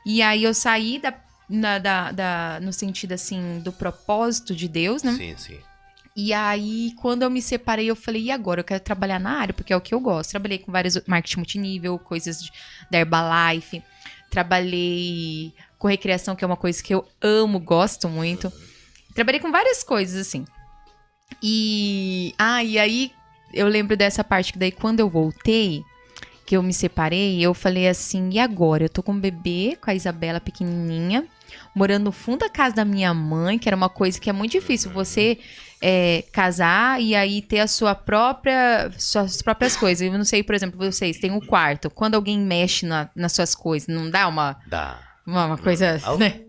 E aí eu saí no sentido, assim, do propósito de Deus, né? Sim, sim. E aí, quando eu me separei, eu falei, e agora? Eu quero trabalhar na área, porque é o que eu gosto. Trabalhei com vários marketing multinível, coisas da Herbalife. Trabalhei com recreação, que é uma coisa que eu amo, gosto muito. Trabalhei com várias coisas, assim. E aí eu lembro dessa parte que daí quando eu voltei, que eu me separei, eu falei assim, e agora? Eu tô com um bebê, com a Isabela pequenininha, morando no fundo da casa da minha mãe, que era uma coisa que é muito difícil você casar e aí ter suas próprias coisas. Eu não sei, por exemplo, vocês têm um quarto. Quando alguém mexe nas suas coisas, não dá Dá. uma coisa, né?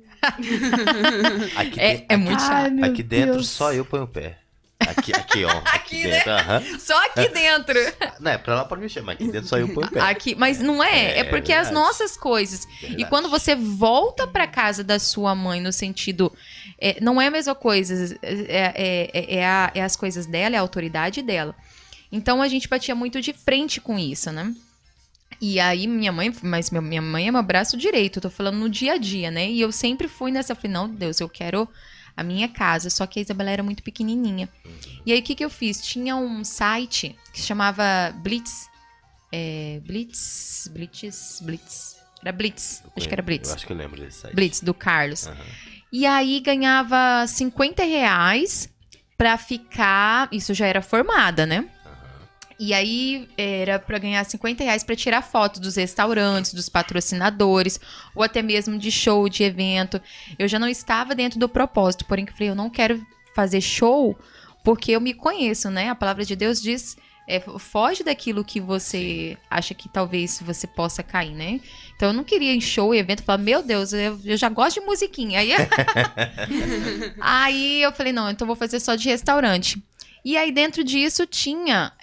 Aqui, É muito chato. aqui dentro só eu ponho o pé. Aqui, ó. Aqui dentro, Só aqui dentro. Não, pra lá pode mexer, mas aqui dentro só eu ponho o pé. Aqui, mas não é. É porque as nossas coisas. Verdade. E quando você volta pra casa da sua mãe, no sentido. Não é a mesma coisa. É as coisas dela, é a autoridade dela. Então a gente batia muito de frente com isso, né? E aí minha mãe é meu braço direito. Eu tô falando no dia a dia, né? E eu sempre fui nessa. Falei, não, Deus, eu quero a minha casa. Só que a Isabela era muito pequenininha. E aí, o que eu fiz? Tinha um site que se chamava Blitz. Blitz. Era Blitz. Acho que era Blitz. Eu acho que eu lembro desse site. Blitz, do Carlos. E aí, ganhava R$50 pra ficar... Isso já era formada, né? E aí, era pra ganhar R$50 pra tirar foto dos restaurantes, dos patrocinadores, ou até mesmo de show, de evento. Eu já não estava dentro do propósito, porém que eu falei, eu não quero fazer show porque eu me conheço, né? A palavra de Deus diz, foge daquilo que você acha que talvez você possa cair, né? Então eu não queria em show e evento, falar, meu Deus, eu já gosto de musiquinha. Aí eu falei, não, então eu vou fazer só de restaurante. E aí, dentro disso, tinha,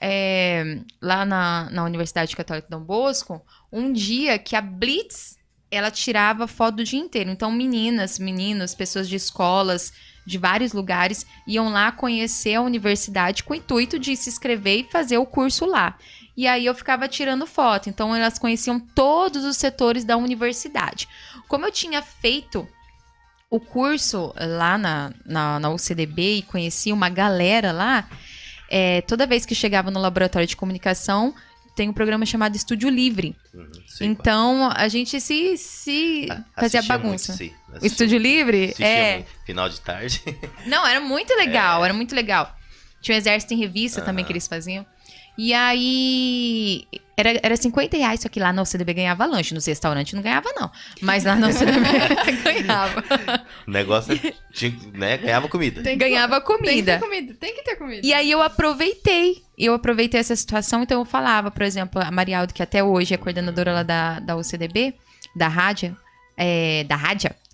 lá na Universidade Católica Dom Bosco, um dia que a Blitz, ela tirava foto do dia inteiro. Então, meninas, meninos, pessoas de escolas, de vários lugares, iam lá conhecer a universidade com o intuito de se inscrever e fazer o curso lá. E aí, eu ficava tirando foto. Então, elas conheciam todos os setores da universidade. Como eu tinha feito o curso lá na UCDB e conheci uma galera lá, toda vez que chegava no laboratório de comunicação, tem um programa chamado Estúdio Livre. Então, a gente se fazia bagunça. O Estúdio Livre? Muito. Final de tarde. Não, era muito legal, era muito legal. Tinha o Exército em Revista também que eles faziam. E aí, era R$50, só que lá na UCDB ganhava lanche. Nos restaurantes não ganhava, não. Mas lá na UCDB ganhava. O negócio né, ganhava comida. Ganhava comida. Tem que ter comida. E aí eu aproveitei essa situação. Então eu falava, por exemplo, a Marialdo, que até hoje é coordenadora lá da UCDB, da rádio.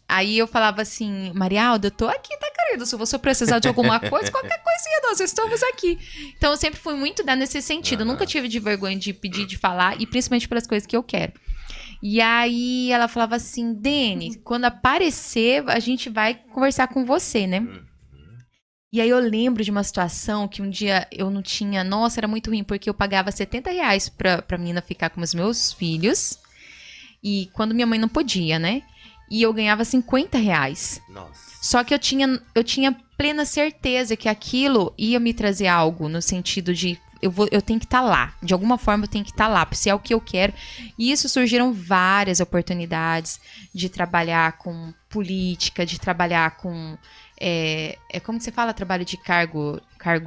Aí eu falava assim, Marialdo, eu tô aqui, tá, querido? Se você precisar de alguma coisa, qualquer coisinha, nós estamos aqui. Então eu sempre fui muito nesse sentido. Eu nunca tive de vergonha de pedir, de falar, e principalmente pelas coisas que eu quero. E aí ela falava assim, Dene, quando aparecer, a gente vai conversar com você, né? E aí eu lembro de uma situação que um dia eu não tinha... Nossa, era muito ruim, porque eu pagava R$70 pra menina ficar com os meus filhos. E quando minha mãe não podia, né? E eu ganhava R$50. Nossa. Só que eu tinha plena certeza que aquilo ia me trazer algo, no sentido de... Eu tenho que estar lá. De alguma forma eu tenho que estar lá, se é o que eu quero. E isso surgiram várias oportunidades de trabalhar com política, de trabalhar com... como que você fala? Trabalho de cargo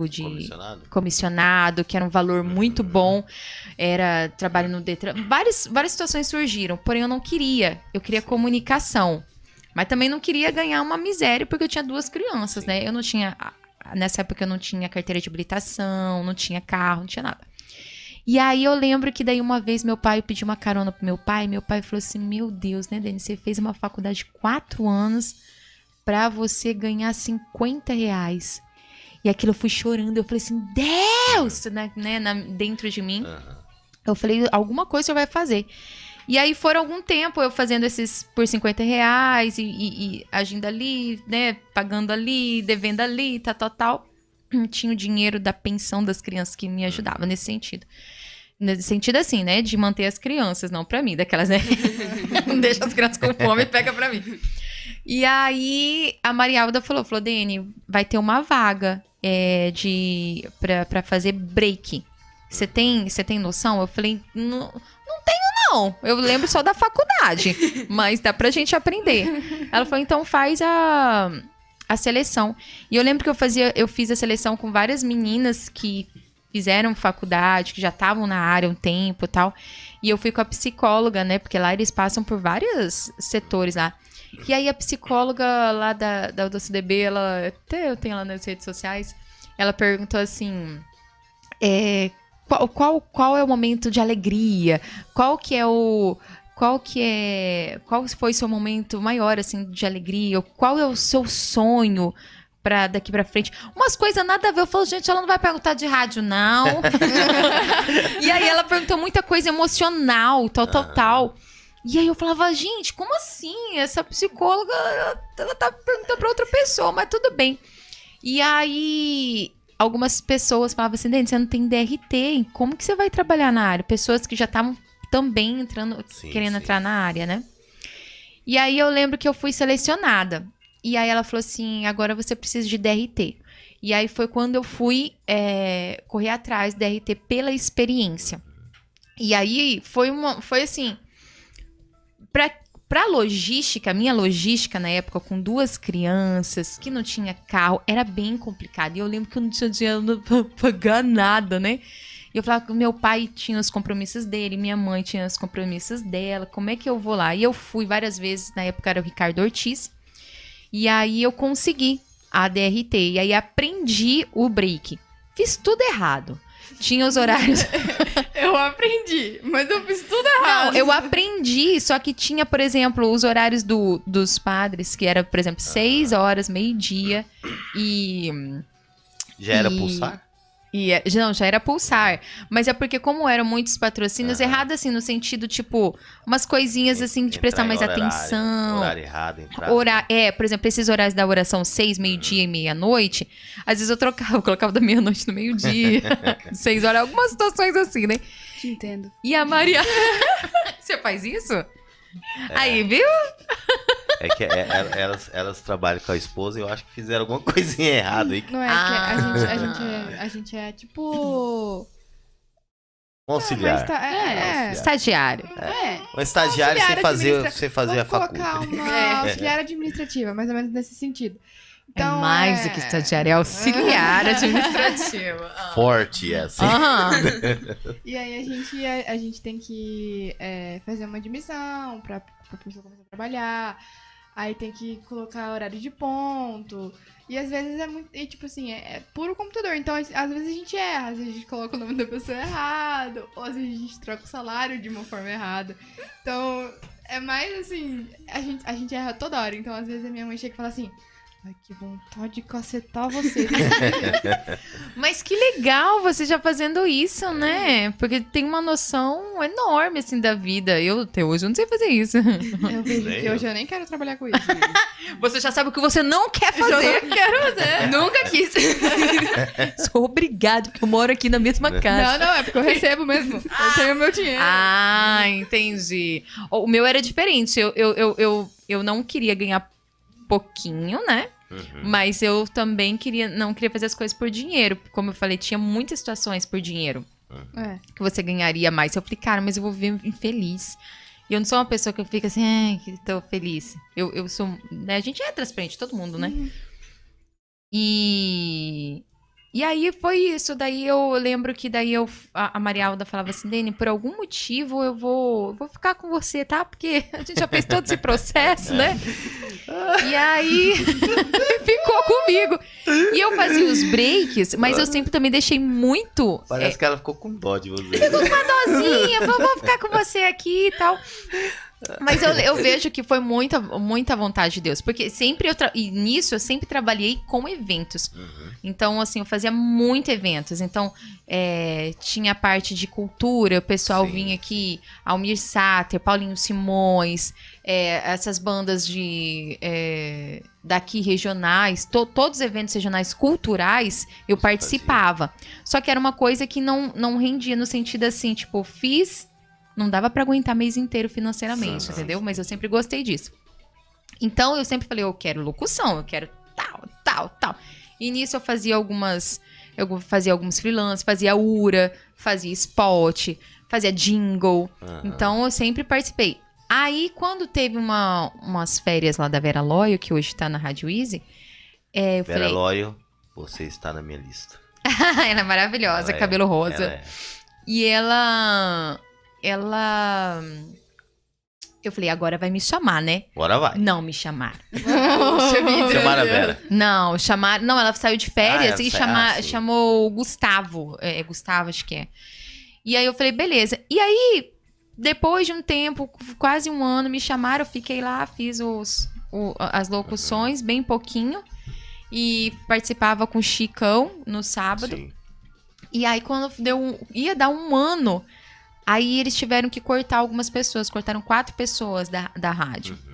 de... Comissionado, que era um valor muito bom. Era trabalho no Detran. Várias situações surgiram, porém eu não queria. Eu queria comunicação. Mas também não queria ganhar uma miséria, porque eu tinha 2 crianças, né? Eu não tinha... Nessa época eu não tinha carteira de habilitação, não tinha carro, não tinha nada. E aí eu lembro que daí uma vez meu pai pediu uma carona pro meu pai, e meu pai falou assim, meu Deus, né, Dani, você fez uma faculdade de 4 anos pra você ganhar R$50. E aquilo eu fui chorando, eu falei assim, Deus, né, dentro de mim. Eu falei, alguma coisa você vai fazer. E aí foram algum tempo eu fazendo esses por R$50 e agindo ali, né? Pagando ali, devendo ali, tal. Tinha o dinheiro da pensão das crianças que me ajudava nesse sentido. Nesse sentido assim, né? De manter as crianças, não pra mim, daquelas, né? Deixa as crianças com fome e pega pra mim. E aí, a Marialda falou, Dani, vai ter uma vaga pra fazer break. Você tem noção? Eu falei, não tenho não. Eu lembro só da faculdade, mas dá pra gente aprender. Ela falou, então faz a seleção. E eu lembro que eu fiz a seleção com várias meninas que fizeram faculdade, que já estavam na área um tempo e tal. E eu fui com a psicóloga, né? Porque lá eles passam por vários setores lá. E aí a psicóloga lá da UDOCDB, ela até eu tenho lá nas redes sociais, ela perguntou assim, qual é o momento de alegria? Qual foi o seu momento maior, assim, de alegria? Qual é o seu sonho pra daqui pra frente? Umas coisas nada a ver. Eu falo, gente, ela não vai perguntar de rádio, não. E aí ela perguntou muita coisa emocional, tal. E aí eu falava, gente, como assim? Essa psicóloga, ela tá perguntando pra outra pessoa, mas tudo bem. E aí, algumas pessoas falavam assim, Dani, você não tem DRT, como que você vai trabalhar na área? Pessoas que já estavam também querendo entrar na área, né? E aí eu lembro que eu fui selecionada. E aí ela falou assim, agora você precisa de DRT. E aí foi quando eu fui correr atrás do DRT pela experiência. E aí foi assim... Pra logística, minha logística na época, com 2 crianças, que não tinha carro, era bem complicado. E eu lembro que eu não tinha dinheiro pra pagar nada, né? E eu falava que meu pai tinha os compromissos dele, minha mãe tinha os compromissos dela, como é que eu vou lá? E eu fui várias vezes, na época era o Ricardo Ortiz, e aí eu consegui a DRT, e aí aprendi o break. Fiz tudo errado. Tinha os horários... Eu aprendi, mas eu fiz tudo errado. Não, eu aprendi, só que tinha, por exemplo, os horários dos padres, que era, por exemplo, 6 horas, meio-dia, e... Já era pulsar? Não, já era pulsar. Mas é porque, como eram muitos patrocínios, errado assim, no sentido, tipo, umas coisinhas assim, de prestar mais atenção. Horário errado, entrar. Por exemplo, esses horários da oração 6, meio-dia e meia-noite, às vezes eu colocava da meia-noite no meio-dia, 6 horas, algumas situações assim, né? Te entendo. E a Maria... Você faz isso? Aí, viu? É que elas trabalham com a esposa e eu acho que fizeram alguma coisinha errada aí. Não é que a gente é tipo... Auxiliar. Estagiário. Um estagiário sem fazer a colocar faculdade. uma auxiliar administrativa, mais ou menos nesse sentido. Então, é mais do que estagiário, é auxiliar administrativa. Forte essa. E aí a gente tem que fazer uma admissão pra pessoa começar a trabalhar. Aí tem que colocar horário de ponto. E às vezes é muito... E tipo assim, é puro computador. Então às vezes a gente erra. Às vezes a gente coloca o nome da pessoa errado. Ou às vezes a gente troca o salário de uma forma errada. Então é mais assim... A gente erra toda hora. Então às vezes a minha mãe chega e fala assim... Ai, que vontade de cacetar você. Mas que legal você já fazendo isso, né? Porque tem uma noção enorme, assim, da vida. Eu, até hoje, eu não sei fazer isso. Eu vejo que hoje eu nem quero trabalhar com isso. Você já sabe o que você não quer fazer. Eu não quero fazer. Nunca quis. Sou obrigado, porque eu moro aqui na mesma casa. Não, é porque eu recebo mesmo. Eu tenho meu dinheiro. Ah, entendi. O meu era diferente. Eu não queria ganhar pouquinho, né? Mas eu também não queria fazer as coisas por dinheiro. Como eu falei, tinha muitas situações por dinheiro que você ganharia mais. Eu falei, cara, mas eu vou viver infeliz. E eu não sou uma pessoa que fica assim, ai, que tô feliz. Eu sou... Né? A gente é transparente, todo mundo, né? E aí foi isso. Daí eu lembro que a Marialda falava assim, Dani, por algum motivo eu vou ficar com você, tá? Porque a gente já fez todo esse processo, né? E aí ficou comigo. E eu fazia os breaks, mas eu sempre também deixei muito... Parece que ela ficou com dó de você. Ficou com uma dozinha, vou ficar com você aqui e tal. Mas eu vejo que foi muita, muita vontade de Deus. Porque sempre e nisso eu sempre trabalhei com eventos. Então, assim, eu fazia muito eventos. Então, tinha a parte de cultura, o pessoal vinha aqui, Almir Sater, Paulinho Simões, essas bandas daqui regionais, todos os eventos regionais culturais, eu participava. Só que era uma coisa que não rendia no sentido assim, tipo, fiz Não dava pra aguentar mês inteiro financeiramente, Sim, entendeu? sim. Mas eu sempre gostei disso. Então, eu sempre falei, eu quero locução, eu quero tal. E nisso eu fazia alguns freelances, fazia URA, fazia spot, fazia jingle. Aham. Então, eu sempre participei. Aí, quando teve umas férias lá da Vera Loyo, que hoje tá na Rádio Easy, eu Vera falei... Loyo, você está na minha lista. Ela é maravilhosa, Ela é- cabelo rosa. ela é- E ela... Eu falei, agora vai me chamar, né? Agora vai. Não me chamaram. Poxa vida. Chamaram a Vera. Não, chamaram... Não, ela saiu de férias ela e sim. chamou o Gustavo. Gustavo, acho que é. E aí eu falei, beleza. E aí, depois de um tempo, quase um ano, me chamaram. Eu fiquei lá, fiz as locuções, bem pouquinho. E participava com o Chicão no sábado. Sim. E aí, quando ia dar um ano, aí eles tiveram que cortar algumas pessoas. Cortaram 4 pessoas da rádio. Uhum.